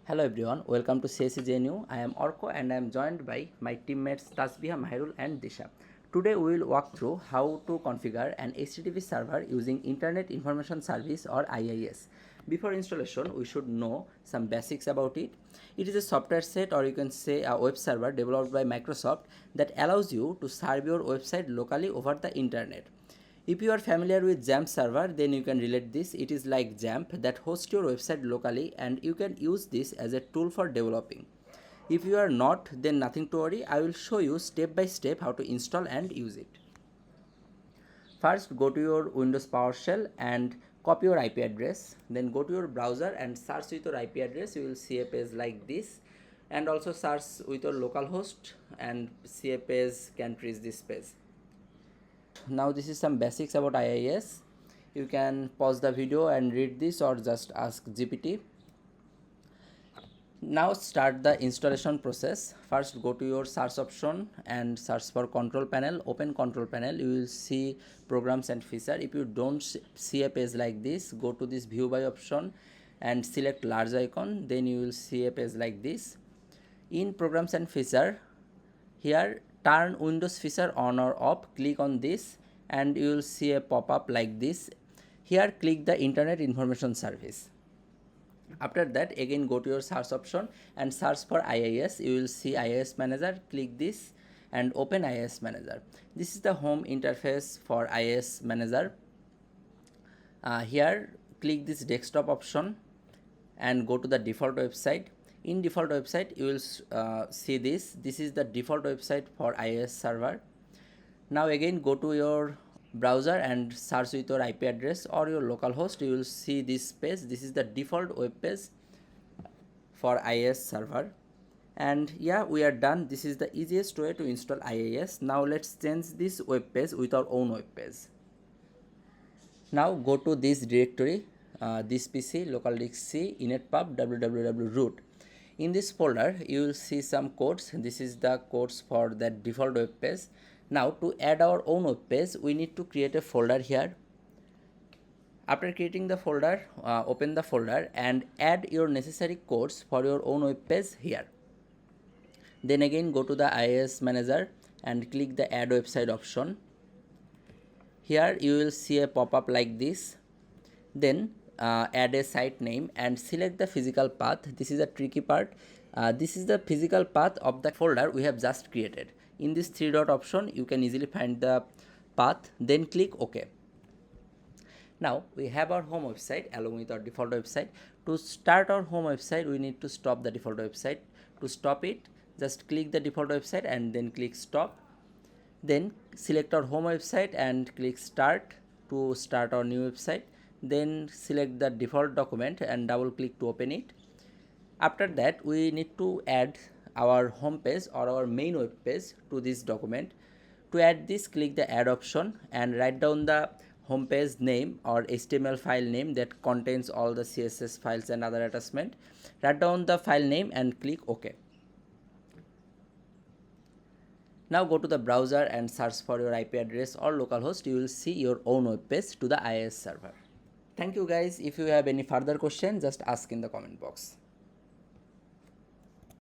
Hello everyone, welcome to Cse Jnu. I am Arka and I am joined by my teammates Tasbiha, Mahirul and Disha. Today we will walk through how to configure an HTTP server using Internet Information Service or IIS. Before installation, we should know some basics about it. It is a software set, or you can say a web server developed by Microsoft that allows you to serve your website locally over the internet. If you are familiar with XAMPP server, then you can relate this. It is like XAMPP that hosts your website locally and you can use this as a tool for developing. If you are not, then nothing to worry. I will show you step by step how to install and use it. First, go to your Windows PowerShell and copy your IP address. Then go to your browser and search with your IP address. You will see a page like this. And also search with your localhost and see a page can reach this page. Now this is some basics about IIS. You can pause the video and read this or just ask GPT. Now start the installation process. First go to your search option and search for control panel. Open control panel. You will see programs and feature. If you don't see a page like this, go to this view by option and select large icon. Then you will see a page like this. In programs and feature, here turn Windows feature on or off. Click on this and you will see a pop-up like this. Here click the Internet Information Service. After that, again go to your search option and search for IIS. You will see IIS Manager. Click this and open IIS Manager. This is the home interface for IIS Manager. Here click this desktop option and go to the default website. In default website you will see this is the default website for IIS server. Now again go to your browser and search with your IP address or your localhost. You will see this page. This is the default web page for IIS server. And yeah, we are done. This is the easiest way to install IIS. Now let's change this web page with our own web page. Now go to this directory, this PC, local disk C, inetpub, www root. In this folder you will see some codes. This is the codes for that default web page. Now to add our own web page, we need to create a folder here. After creating the folder, open the folder and add your necessary codes for your own web page here. Then again go to the IIS Manager and click the add website option. Here you will see a pop-up like this. Then add a site name and select the physical path. This is a tricky part. This is the physical path of the folder we have just created. In this 3-dot option you can easily find the path, then click OK. Now we have our home website along with our default website. To start our home website, we need to stop the default website. To stop it, just click the default website and then click stop. Then select our home website and click start to start our new website. Then select the default document and double click to open it. After that, we need to add our home page or our main web page to this document. To add this, click the add option and write down the home page name or HTML file name that contains all the CSS files and other attachment. Write down the file name and click OK. Now go to the browser and search for your IP address or localhost. You will see your own web page to the IIS server. Thank you guys. If you have any further question, just ask in the comment box.